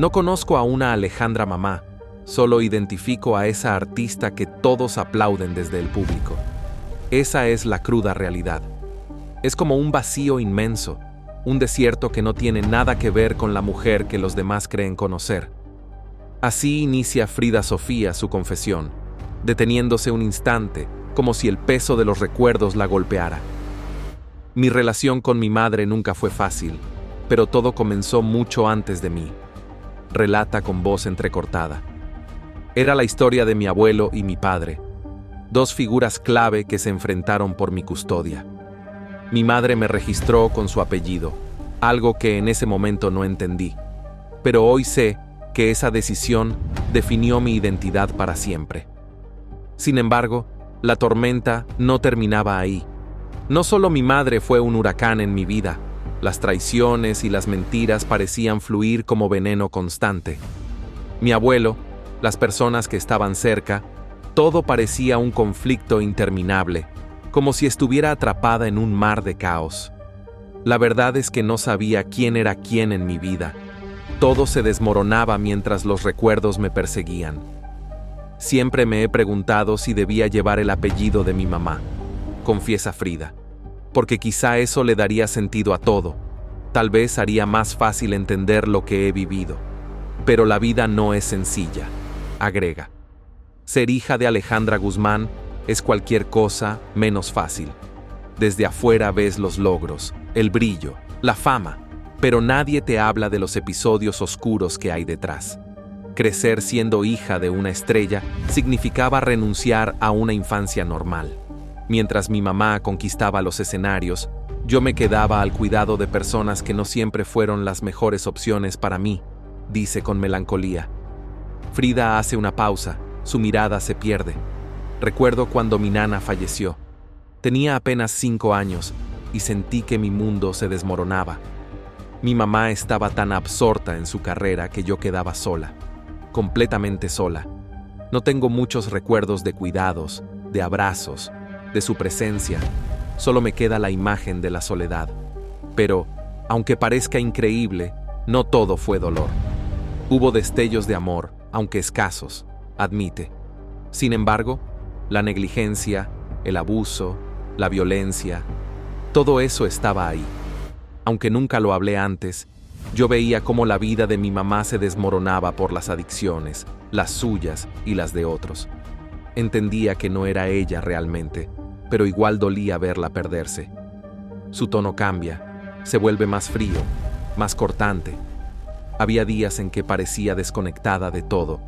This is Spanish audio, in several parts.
No conozco a una Alejandra mamá, solo identifico a esa artista que todos aplauden desde el público. Esa es la cruda realidad. Es como un vacío inmenso, un desierto que no tiene nada que ver con la mujer que los demás creen conocer. Así inicia Frida Sofía su confesión, deteniéndose un instante, como si el peso de los recuerdos la golpeara. Mi relación con mi madre nunca fue fácil, pero todo comenzó mucho antes de mí. Relata con voz entrecortada. Era la historia de mi abuelo y mi padre, dos figuras clave que se enfrentaron por mi custodia. Mi madre me registró con su apellido, algo que en ese momento no entendí, pero hoy sé que esa decisión definió mi identidad para siempre. Sin embargo, la tormenta no terminaba ahí. No solo mi madre fue un huracán en mi vida, las traiciones y las mentiras parecían fluir como veneno constante. Mi abuelo, las personas que estaban cerca, todo parecía un conflicto interminable, como si estuviera atrapada en un mar de caos. La verdad es que no sabía quién era quién en mi vida. Todo se desmoronaba mientras los recuerdos me perseguían. Siempre me he preguntado si debía llevar el apellido de mi mamá, confiesa Frida, porque quizá eso le daría sentido a todo. Tal vez haría más fácil entender lo que he vivido. Pero la vida no es sencilla, agrega. Ser hija de Alejandra Guzmán es cualquier cosa menos fácil. Desde afuera ves los logros, el brillo, la fama, pero nadie te habla de los episodios oscuros que hay detrás. Crecer siendo hija de una estrella significaba renunciar a una infancia normal. Mientras mi mamá conquistaba los escenarios, yo me quedaba al cuidado de personas que no siempre fueron las mejores opciones para mí, dice con melancolía. Frida hace una pausa, su mirada se pierde. Recuerdo cuando mi nana falleció. Tenía apenas 5 años y sentí que mi mundo se desmoronaba. Mi mamá estaba tan absorta en su carrera que yo quedaba sola, completamente sola. No tengo muchos recuerdos de cuidados, de abrazos, de su presencia. Solo me queda la imagen de la soledad. Pero, aunque parezca increíble, no todo fue dolor. Hubo destellos de amor, aunque escasos, admite. Sin embargo, la negligencia, el abuso, la violencia, todo eso estaba ahí. Aunque nunca lo hablé antes, yo veía cómo la vida de mi mamá se desmoronaba por las adicciones, las suyas y las de otros. Entendía que no era ella realmente, pero igual dolía verla perderse. Su tono cambia, se vuelve más frío, más cortante. Había días en que parecía desconectada de todo,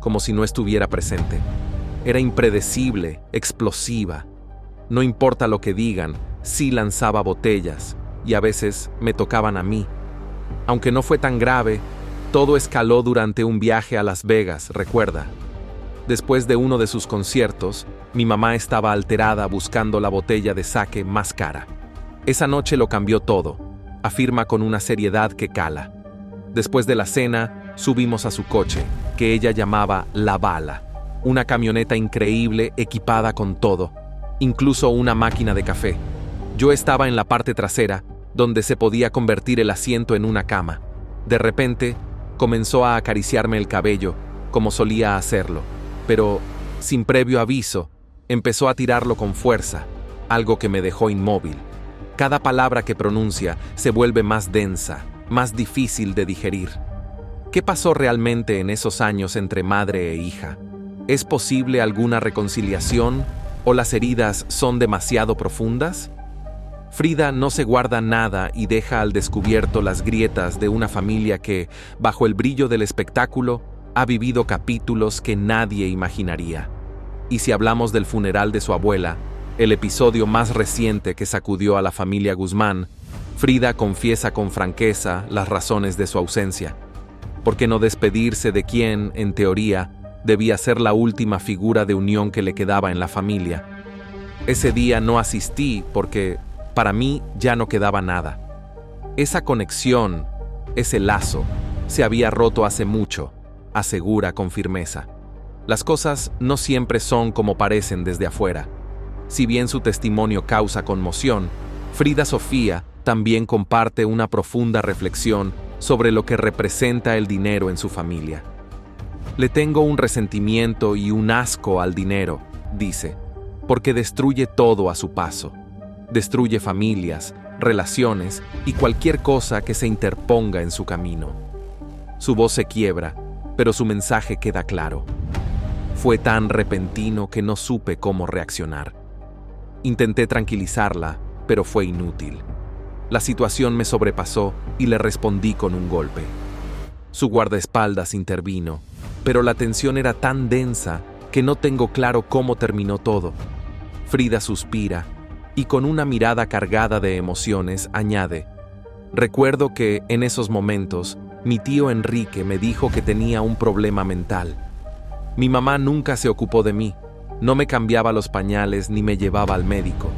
como si no estuviera presente. Era impredecible, explosiva. No importa lo que digan, sí lanzaba botellas, y a veces me tocaban a mí. Aunque no fue tan grave, todo escaló durante un viaje a Las Vegas, recuerda. Después de uno de sus conciertos, mi mamá estaba alterada buscando la botella de sake más cara. Esa noche lo cambió todo, afirma con una seriedad que cala. Después de la cena, subimos a su coche, que ella llamaba La Bala, una camioneta increíble equipada con todo, incluso una máquina de café. Yo estaba en la parte trasera, donde se podía convertir el asiento en una cama. De repente, comenzó a acariciarme el cabello, como solía hacerlo, pero, sin previo aviso, empezó a tirarlo con fuerza, algo que me dejó inmóvil. Cada palabra que pronuncia se vuelve más densa, más difícil de digerir. ¿Qué pasó realmente en esos años entre madre e hija? ¿Es posible alguna reconciliación o las heridas son demasiado profundas? Frida no se guarda nada y deja al descubierto las grietas de una familia que, bajo el brillo del espectáculo, ha vivido capítulos que nadie imaginaría. Y si hablamos del funeral de su abuela, el episodio más reciente que sacudió a la familia Guzmán, Frida confiesa con franqueza las razones de su ausencia. ¿Por qué no despedirse de quien, en teoría, debía ser la última figura de unión que le quedaba en la familia? Ese día no asistí porque, para mí, ya no quedaba nada. Esa conexión, ese lazo, se había roto hace mucho, asegura con firmeza. Las cosas no siempre son como parecen desde afuera. Si bien su testimonio causa conmoción, Frida Sofía también comparte una profunda reflexión sobre lo que representa el dinero en su familia. Le tengo un resentimiento y un asco al dinero, dice, porque destruye todo a su paso. Destruye familias, relaciones y cualquier cosa que se interponga en su camino. Su voz se quiebra, pero su mensaje queda claro. Fue tan repentino que no supe cómo reaccionar. Intenté tranquilizarla, pero fue inútil. La situación me sobrepasó y le respondí con un golpe. Su guardaespaldas intervino, pero la tensión era tan densa que no tengo claro cómo terminó todo. Frida suspira y con una mirada cargada de emociones añade: recuerdo que, en esos momentos, mi tío Enrique me dijo que tenía un problema mental. Mi mamá nunca se ocupó de mí, no me cambiaba los pañales ni me llevaba al médico.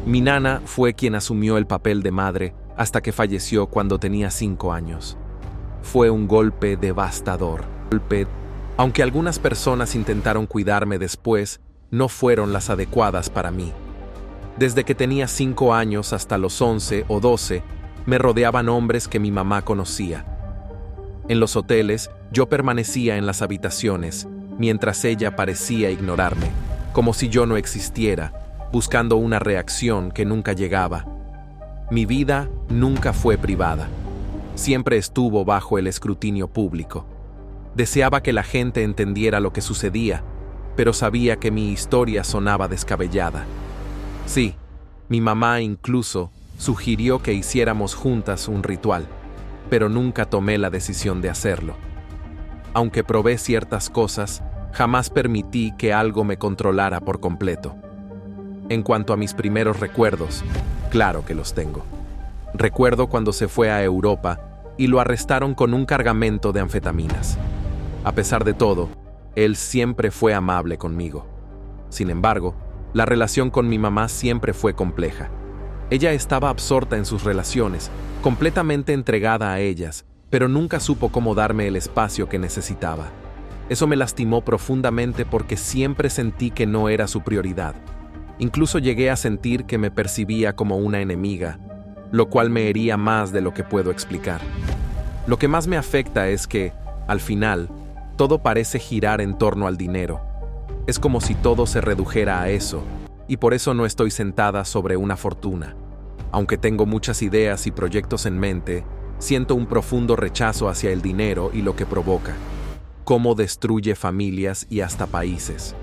Mi nana fue quien asumió el papel de madre hasta que falleció cuando tenía 5 años. Fue un golpe devastador. Aunque algunas personas intentaron cuidarme después, no fueron las adecuadas para mí. Desde que tenía 5 años hasta los 11 o 12, me rodeaban hombres que mi mamá conocía. En los hoteles, yo permanecía en las habitaciones, mientras ella parecía ignorarme, como si yo no existiera, buscando una reacción que nunca llegaba. Mi vida nunca fue privada. Siempre estuvo bajo el escrutinio público. Deseaba que la gente entendiera lo que sucedía, pero sabía que mi historia sonaba descabellada. Sí, mi mamá incluso sugirió que hiciéramos juntas un ritual, pero nunca tomé la decisión de hacerlo. Aunque probé ciertas cosas, jamás permití que algo me controlara por completo. En cuanto a mis primeros recuerdos, claro que los tengo. Recuerdo cuando se fue a Europa y lo arrestaron con un cargamento de anfetaminas. A pesar de todo, él siempre fue amable conmigo. Sin embargo, la relación con mi mamá siempre fue compleja. Ella estaba absorta en sus relaciones, completamente entregada a ellas, pero nunca supo cómo darme el espacio que necesitaba. Eso me lastimó profundamente porque siempre sentí que no era su prioridad. Incluso llegué a sentir que me percibía como una enemiga, lo cual me hería más de lo que puedo explicar. Lo que más me afecta es que, al final, todo parece girar en torno al dinero. Es como si todo se redujera a eso, y por eso no estoy sentada sobre una fortuna. Aunque tengo muchas ideas y proyectos en mente, siento un profundo rechazo hacia el dinero y lo que provoca. Cómo destruye familias y hasta países.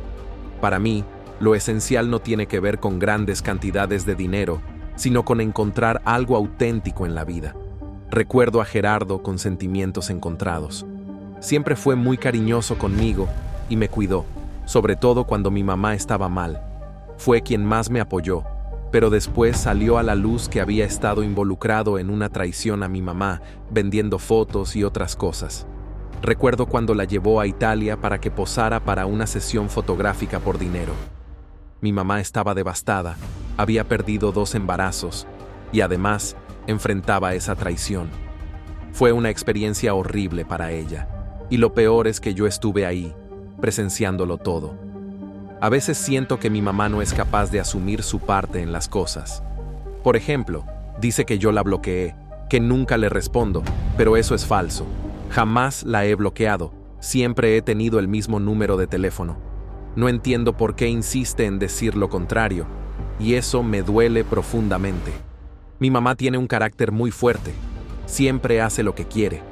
Para mí, lo esencial no tiene que ver con grandes cantidades de dinero, sino con encontrar algo auténtico en la vida. Recuerdo a Gerardo con sentimientos encontrados. Siempre fue muy cariñoso conmigo y me cuidó, sobre todo cuando mi mamá estaba mal. Fue quien más me apoyó, pero después salió a la luz que había estado involucrado en una traición a mi mamá, vendiendo fotos y otras cosas. Recuerdo cuando la llevó a Italia para que posara para una sesión fotográfica por dinero. Mi mamá estaba devastada, había perdido 2 embarazos y además enfrentaba esa traición. Fue una experiencia horrible para ella, y lo peor es que yo estuve ahí, presenciándolo todo. A veces siento que mi mamá no es capaz de asumir su parte en las cosas. Por ejemplo, dice que yo la bloqueé, que nunca le respondo, pero eso es falso. Jamás la he bloqueado, siempre he tenido el mismo número de teléfono. No entiendo por qué insiste en decir lo contrario, y eso me duele profundamente. Mi mamá tiene un carácter muy fuerte, siempre hace lo que quiere,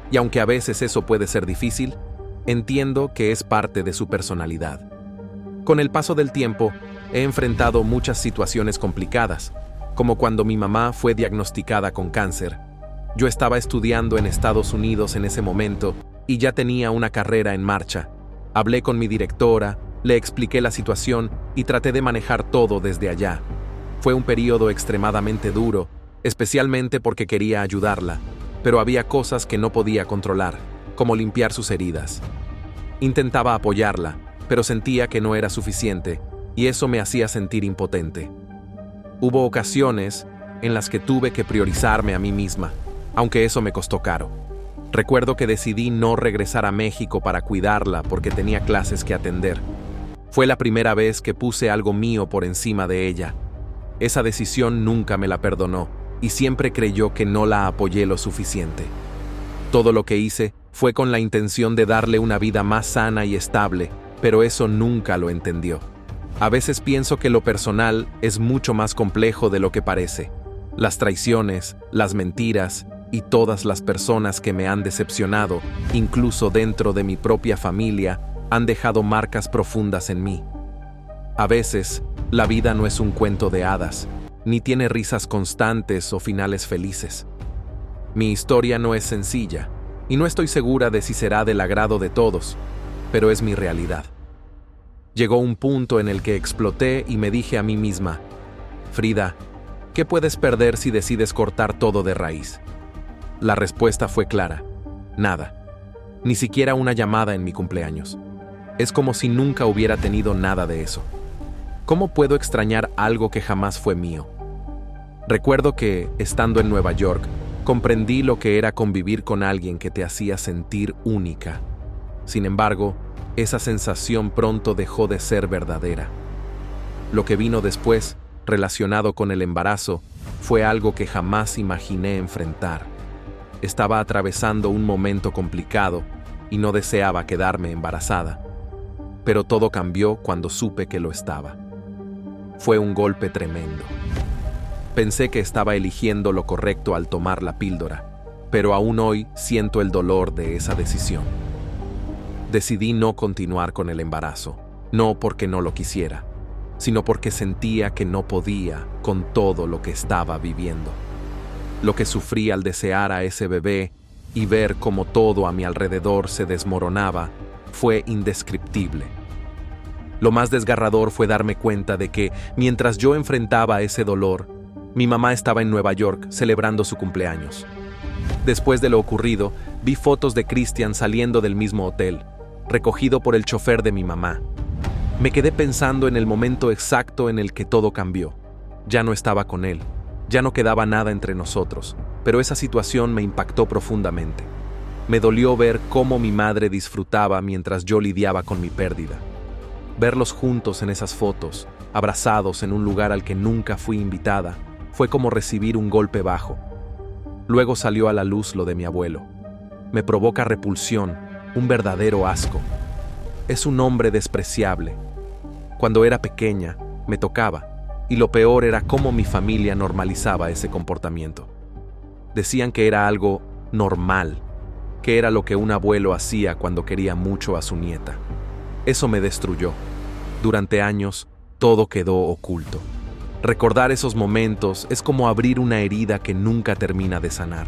y aunque a veces eso puede ser difícil, entiendo que es parte de su personalidad. Con el paso del tiempo, he enfrentado muchas situaciones complicadas, como cuando mi mamá fue diagnosticada con cáncer. Yo estaba estudiando en Estados Unidos en ese momento y ya tenía una carrera en marcha. Hablé con mi directora, le expliqué la situación y traté de manejar todo desde allá. Fue un periodo extremadamente duro, especialmente porque quería ayudarla, pero había cosas que no podía controlar, como limpiar sus heridas. Intentaba apoyarla, pero sentía que no era suficiente, y eso me hacía sentir impotente. Hubo ocasiones en las que tuve que priorizarme a mí misma, aunque eso me costó caro. Recuerdo que decidí no regresar a México para cuidarla porque tenía clases que atender. Fue la primera vez que puse algo mío por encima de ella. Esa decisión nunca me la perdonó y siempre creyó que no la apoyé lo suficiente. Todo lo que hice fue con la intención de darle una vida más sana y estable, pero eso nunca lo entendió. A veces pienso que lo personal es mucho más complejo de lo que parece. Las traiciones, las mentiras y todas las personas que me han decepcionado, incluso dentro de mi propia familia, han dejado marcas profundas en mí. A veces, la vida no es un cuento de hadas, ni tiene risas constantes o finales felices. Mi historia no es sencilla, y no estoy segura de si será del agrado de todos, pero es mi realidad. Llegó un punto en el que exploté y me dije a mí misma, Frida, ¿qué puedes perder si decides cortar todo de raíz? La respuesta fue clara, nada, ni siquiera una llamada en mi cumpleaños. Es como si nunca hubiera tenido nada de eso. ¿Cómo puedo extrañar algo que jamás fue mío? Recuerdo que, estando en Nueva York, comprendí lo que era convivir con alguien que te hacía sentir única. Sin embargo, esa sensación pronto dejó de ser verdadera. Lo que vino después, relacionado con el embarazo, fue algo que jamás imaginé enfrentar. Estaba atravesando un momento complicado y no deseaba quedarme embarazada. Pero todo cambió cuando supe que lo estaba. Fue un golpe tremendo. Pensé que estaba eligiendo lo correcto al tomar la píldora, pero aún hoy siento el dolor de esa decisión. Decidí no continuar con el embarazo, no porque no lo quisiera, sino porque sentía que no podía con todo lo que estaba viviendo. Lo que sufrí al desear a ese bebé y ver cómo todo a mi alrededor se desmoronaba fue indescriptible. Lo más desgarrador fue darme cuenta de que, mientras yo enfrentaba ese dolor, mi mamá estaba en Nueva York celebrando su cumpleaños. Después de lo ocurrido, vi fotos de Christian saliendo del mismo hotel, recogido por el chofer de mi mamá. Me quedé pensando en el momento exacto en el que todo cambió. Ya no estaba con él, ya no quedaba nada entre nosotros, pero esa situación me impactó profundamente. Me dolió ver cómo mi madre disfrutaba mientras yo lidiaba con mi pérdida. Verlos juntos en esas fotos, abrazados en un lugar al que nunca fui invitada, fue como recibir un golpe bajo. Luego salió a la luz lo de mi abuelo. Me provoca repulsión, un verdadero asco. Es un hombre despreciable. Cuando era pequeña, me tocaba, y lo peor era cómo mi familia normalizaba ese comportamiento. Decían que era algo normal, que era lo que un abuelo hacía cuando quería mucho a su nieta. Eso me destruyó. Durante años, todo quedó oculto. Recordar esos momentos es como abrir una herida que nunca termina de sanar.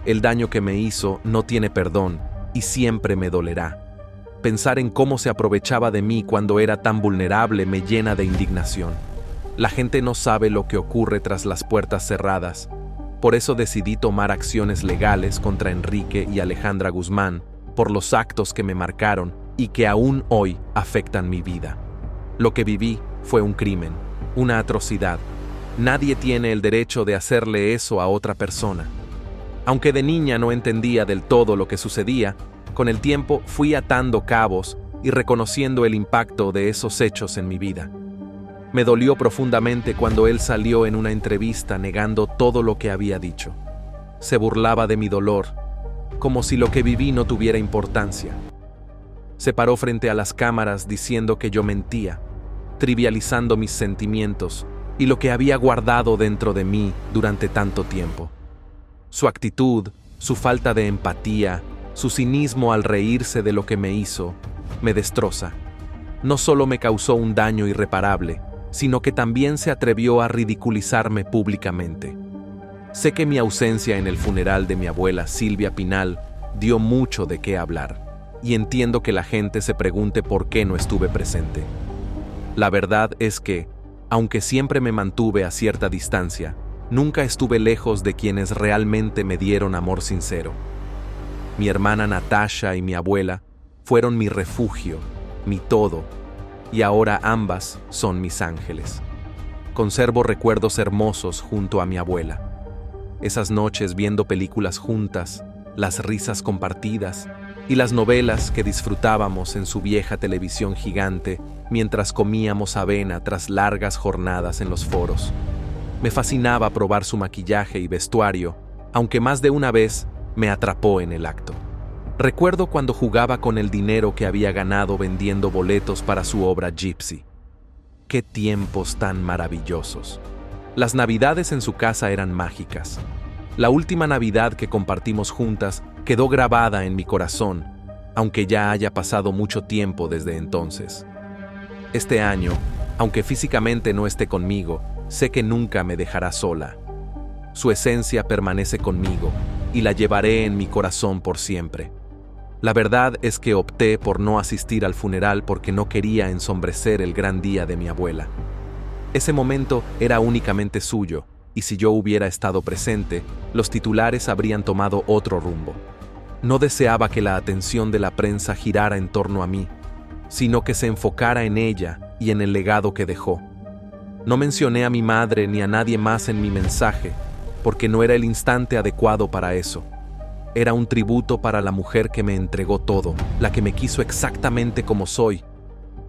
El daño que me hizo no tiene perdón y siempre me dolerá. Pensar en cómo se aprovechaba de mí cuando era tan vulnerable me llena de indignación. La gente no sabe lo que ocurre tras las puertas cerradas. Por eso decidí tomar acciones legales contra Enrique y Alejandra Guzmán por los actos que me marcaron y que aún hoy afectan mi vida. Lo que viví fue un crimen, una atrocidad. Nadie tiene el derecho de hacerle eso a otra persona. Aunque de niña no entendía del todo lo que sucedía, con el tiempo fui atando cabos y reconociendo el impacto de esos hechos en mi vida. Me dolió profundamente cuando él salió en una entrevista negando todo lo que había dicho. Se burlaba de mi dolor, como si lo que viví no tuviera importancia. Se paró frente a las cámaras diciendo que yo mentía, trivializando mis sentimientos y lo que había guardado dentro de mí durante tanto tiempo. Su actitud, su falta de empatía, su cinismo al reírse de lo que me hizo, me destroza. No solo me causó un daño irreparable, sino que también se atrevió a ridiculizarme públicamente. Sé que mi ausencia en el funeral de mi abuela Silvia Pinal dio mucho de qué hablar, y entiendo que la gente se pregunte por qué no estuve presente. La verdad es que, aunque siempre me mantuve a cierta distancia, nunca estuve lejos de quienes realmente me dieron amor sincero. Mi hermana Natasha y mi abuela fueron mi refugio, mi todo, y ahora ambas son mis ángeles. Conservo recuerdos hermosos junto a mi abuela. Esas noches viendo películas juntas, las risas compartidas y las novelas que disfrutábamos en su vieja televisión gigante mientras comíamos avena tras largas jornadas en los foros. Me fascinaba probar su maquillaje y vestuario, aunque más de una vez me atrapó en el acto. Recuerdo cuando jugaba con el dinero que había ganado vendiendo boletos para su obra Gypsy. ¡Qué tiempos tan maravillosos! Las navidades en su casa eran mágicas. La última Navidad que compartimos juntas quedó grabada en mi corazón, aunque ya haya pasado mucho tiempo desde entonces. Este año, aunque físicamente no esté conmigo, sé que nunca me dejará sola. Su esencia permanece conmigo y la llevaré en mi corazón por siempre. La verdad es que opté por no asistir al funeral porque no quería ensombrecer el gran día de mi abuela. Ese momento era únicamente suyo, y si yo hubiera estado presente, los titulares habrían tomado otro rumbo. No deseaba que la atención de la prensa girara en torno a mí, sino que se enfocara en ella y en el legado que dejó. No mencioné a mi madre ni a nadie más en mi mensaje, porque no era el instante adecuado para eso. Era un tributo para la mujer que me entregó todo, la que me quiso exactamente como soy.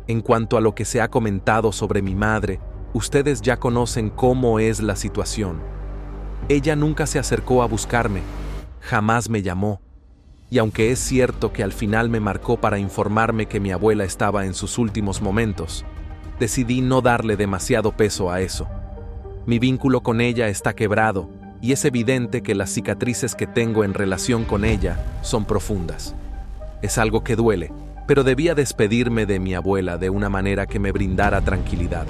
En cuanto a lo que se ha comentado sobre mi madre, ustedes ya conocen cómo es la situación. Ella nunca se acercó a buscarme, jamás me llamó. Y aunque es cierto que al final me marcó para informarme que mi abuela estaba en sus últimos momentos, decidí no darle demasiado peso a eso. Mi vínculo con ella está quebrado, y es evidente que las cicatrices que tengo en relación con ella son profundas. Es algo que duele, pero debía despedirme de mi abuela de una manera que me brindara tranquilidad.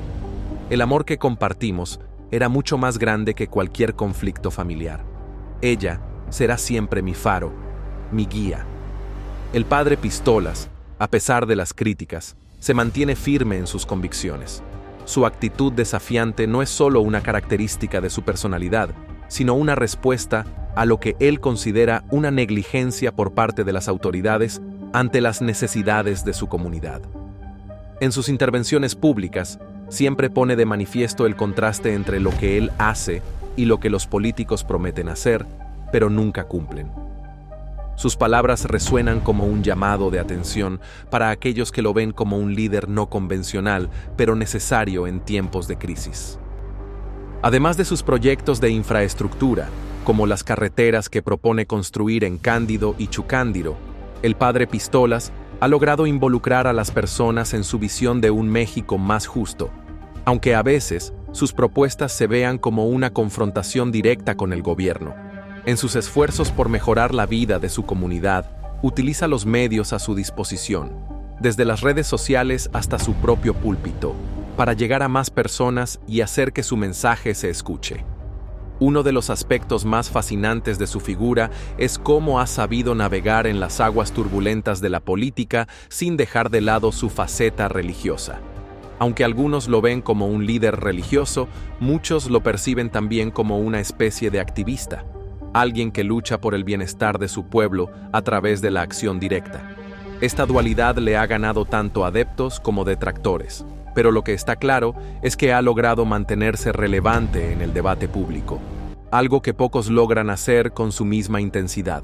El amor que compartimos era mucho más grande que cualquier conflicto familiar. Ella será siempre mi faro, mi guía. El padre Pistolas, a pesar de las críticas, se mantiene firme en sus convicciones. Su actitud desafiante no es solo una característica de su personalidad, sino una respuesta a lo que él considera una negligencia por parte de las autoridades ante las necesidades de su comunidad. En sus intervenciones públicas, siempre pone de manifiesto el contraste entre lo que él hace y lo que los políticos prometen hacer, pero nunca cumplen. Sus palabras resuenan como un llamado de atención para aquellos que lo ven como un líder no convencional, pero necesario en tiempos de crisis. Además de sus proyectos de infraestructura, como las carreteras que propone construir en Cándido y Chucándiro, el padre Pistolas ha logrado involucrar a las personas en su visión de un México más justo, aunque a veces sus propuestas se vean como una confrontación directa con el gobierno. En sus esfuerzos por mejorar la vida de su comunidad, utiliza los medios a su disposición, desde las redes sociales hasta su propio púlpito, para llegar a más personas y hacer que su mensaje se escuche. Uno de los aspectos más fascinantes de su figura es cómo ha sabido navegar en las aguas turbulentas de la política sin dejar de lado su faceta religiosa. Aunque algunos lo ven como un líder religioso, muchos lo perciben también como una especie de activista, alguien que lucha por el bienestar de su pueblo a través de la acción directa. Esta dualidad le ha ganado tanto adeptos como detractores, pero lo que está claro es que ha logrado mantenerse relevante en el debate público, algo que pocos logran hacer con su misma intensidad.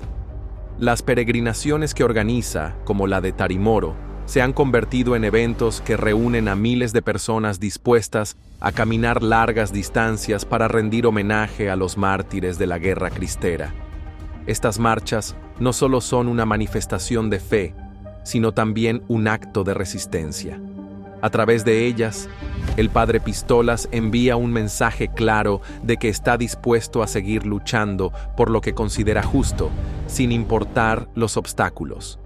Las peregrinaciones que organiza, como la de Tarimoro, se han convertido en eventos que reúnen a miles de personas dispuestas a caminar largas distancias para rendir homenaje a los mártires de la guerra cristera. Estas marchas no solo son una manifestación de fe, sino también un acto de resistencia. A través de ellas, el padre Pistolas envía un mensaje claro de que está dispuesto a seguir luchando por lo que considera justo, sin importar los obstáculos.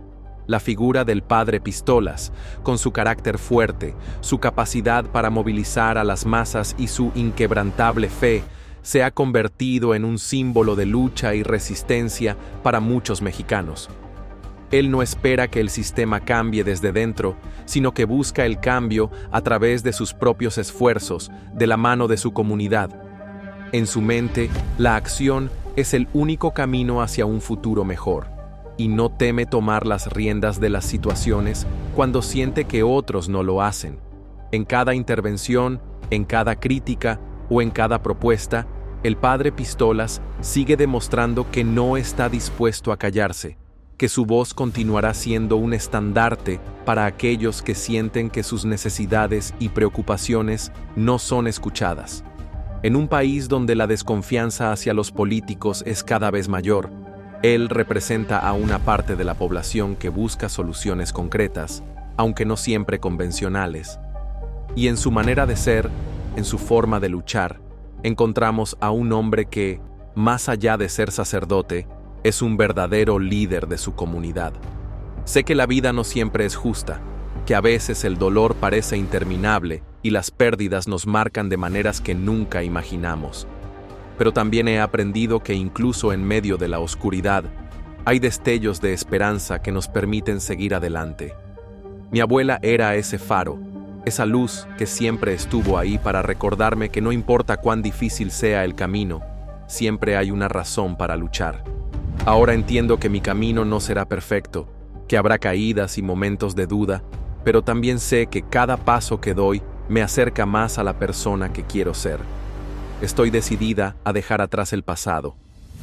La figura del padre Pistolas, con su carácter fuerte, su capacidad para movilizar a las masas y su inquebrantable fe, se ha convertido en un símbolo de lucha y resistencia para muchos mexicanos. Él no espera que el sistema cambie desde dentro, sino que busca el cambio a través de sus propios esfuerzos, de la mano de su comunidad. En su mente, la acción es el único camino hacia un futuro mejor, y no teme tomar las riendas de las situaciones cuando siente que otros no lo hacen. En cada intervención, en cada crítica o en cada propuesta, el padre Pistolas sigue demostrando que no está dispuesto a callarse, que su voz continuará siendo un estandarte para aquellos que sienten que sus necesidades y preocupaciones no son escuchadas. En un país donde la desconfianza hacia los políticos es cada vez mayor, Él representa a una parte de la población que busca soluciones concretas, aunque no siempre convencionales. Y en su manera de ser, en su forma de luchar, encontramos a un hombre que, más allá de ser sacerdote, es un verdadero líder de su comunidad. Sé que la vida no siempre es justa, que a veces el dolor parece interminable y las pérdidas nos marcan de maneras que nunca imaginamos. Pero también he aprendido que incluso en medio de la oscuridad, hay destellos de esperanza que nos permiten seguir adelante. Mi abuela era ese faro, esa luz que siempre estuvo ahí para recordarme que no importa cuán difícil sea el camino, siempre hay una razón para luchar. Ahora entiendo que mi camino no será perfecto, que habrá caídas y momentos de duda, pero también sé que cada paso que doy me acerca más a la persona que quiero ser. Estoy decidida a dejar atrás el pasado,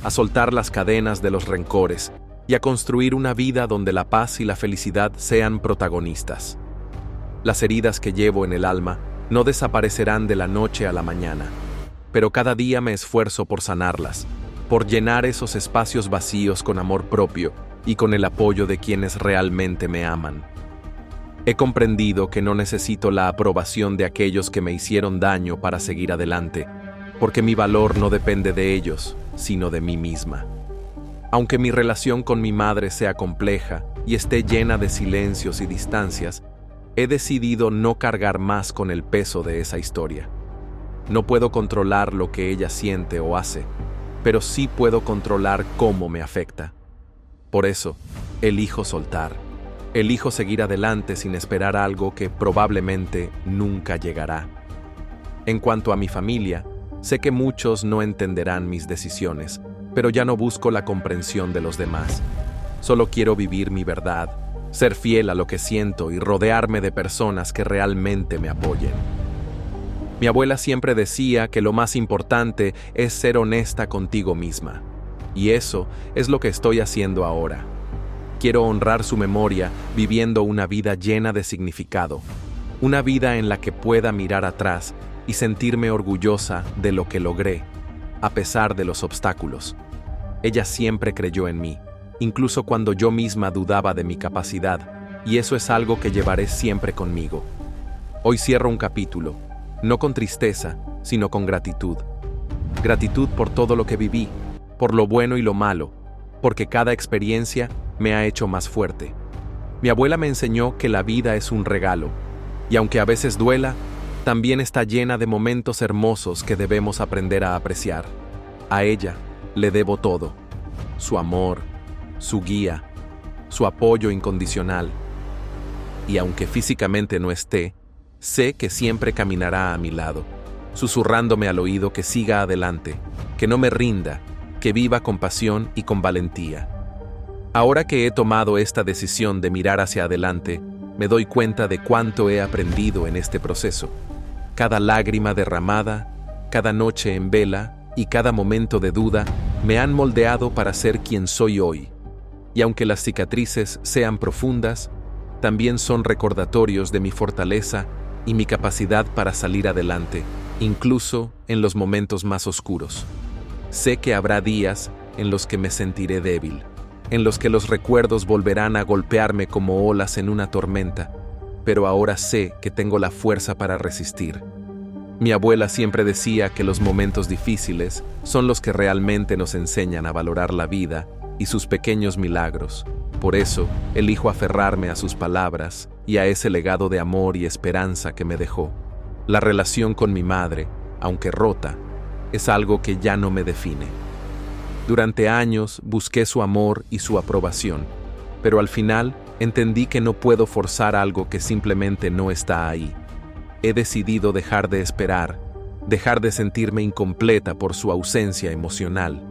a soltar las cadenas de los rencores y a construir una vida donde la paz y la felicidad sean protagonistas. Las heridas que llevo en el alma no desaparecerán de la noche a la mañana, pero cada día me esfuerzo por sanarlas, por llenar esos espacios vacíos con amor propio y con el apoyo de quienes realmente me aman. He comprendido que no necesito la aprobación de aquellos que me hicieron daño para seguir adelante, porque mi valor no depende de ellos, sino de mí misma. Aunque mi relación con mi madre sea compleja y esté llena de silencios y distancias, he decidido no cargar más con el peso de esa historia. No puedo controlar lo que ella siente o hace, pero sí puedo controlar cómo me afecta. Por eso, elijo soltar. Elijo seguir adelante sin esperar algo que probablemente nunca llegará. En cuanto a mi familia, sé que muchos no entenderán mis decisiones, pero ya no busco la comprensión de los demás. Solo quiero vivir mi verdad, ser fiel a lo que siento y rodearme de personas que realmente me apoyen. Mi abuela siempre decía que lo más importante es ser honesta contigo misma, y eso es lo que estoy haciendo ahora. Quiero honrar su memoria viviendo una vida llena de significado, una vida en la que pueda mirar atrás y sentirme orgullosa de lo que logré, a pesar de los obstáculos. Ella siempre creyó en mí, incluso cuando yo misma dudaba de mi capacidad, y eso es algo que llevaré siempre conmigo. Hoy cierro un capítulo, no con tristeza, sino con gratitud. Gratitud por todo lo que viví, por lo bueno y lo malo, porque cada experiencia me ha hecho más fuerte. Mi abuela me enseñó que la vida es un regalo, y aunque a veces duela, también está llena de momentos hermosos que debemos aprender a apreciar. A ella le debo todo: su amor, su guía, su apoyo incondicional. Y aunque físicamente no esté, sé que siempre caminará a mi lado, susurrándome al oído que siga adelante, que no me rinda, que viva con pasión y con valentía. Ahora que he tomado esta decisión de mirar hacia adelante, me doy cuenta de cuánto he aprendido en este proceso. Cada lágrima derramada, cada noche en vela y cada momento de duda me han moldeado para ser quien soy hoy. Y aunque las cicatrices sean profundas, también son recordatorios de mi fortaleza y mi capacidad para salir adelante, incluso en los momentos más oscuros. Sé que habrá días en los que me sentiré débil, en los que los recuerdos volverán a golpearme como olas en una tormenta, pero ahora sé que tengo la fuerza para resistir. Mi abuela siempre decía que los momentos difíciles son los que realmente nos enseñan a valorar la vida y sus pequeños milagros. Por eso, elijo aferrarme a sus palabras y a ese legado de amor y esperanza que me dejó. La relación con mi madre, aunque rota, es algo que ya no me define. Durante años busqué su amor y su aprobación, pero al final entendí que no puedo forzar algo que simplemente no está ahí. He decidido dejar de esperar, dejar de sentirme incompleta por su ausencia emocional.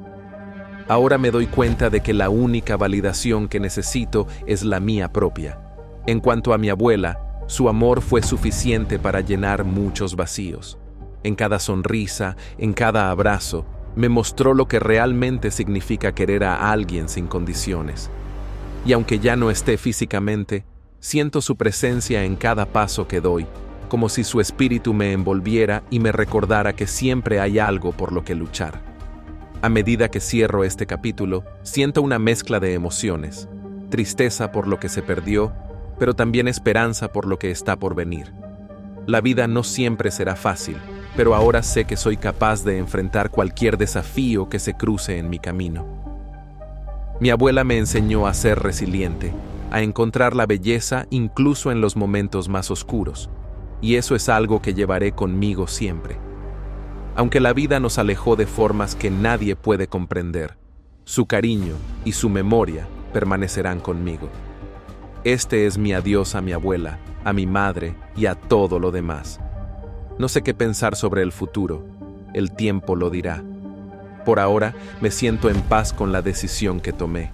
Ahora me doy cuenta de que la única validación que necesito es la mía propia. En cuanto a mi abuela, su amor fue suficiente para llenar muchos vacíos. En cada sonrisa, en cada abrazo, me mostró lo que realmente significa querer a alguien sin condiciones. Y aunque ya no esté físicamente, siento su presencia en cada paso que doy, como si su espíritu me envolviera y me recordara que siempre hay algo por lo que luchar. A medida que cierro este capítulo, siento una mezcla de emociones, tristeza por lo que se perdió, pero también esperanza por lo que está por venir. La vida no siempre será fácil, pero ahora sé que soy capaz de enfrentar cualquier desafío que se cruce en mi camino. Mi abuela me enseñó a ser resiliente, a encontrar la belleza incluso en los momentos más oscuros, y eso es algo que llevaré conmigo siempre. Aunque la vida nos alejó de formas que nadie puede comprender, su cariño y su memoria permanecerán conmigo. Este es mi adiós a mi abuela, a mi madre y a todo lo demás. No sé qué pensar sobre el futuro, el tiempo lo dirá. Por ahora me siento en paz con la decisión que tomé.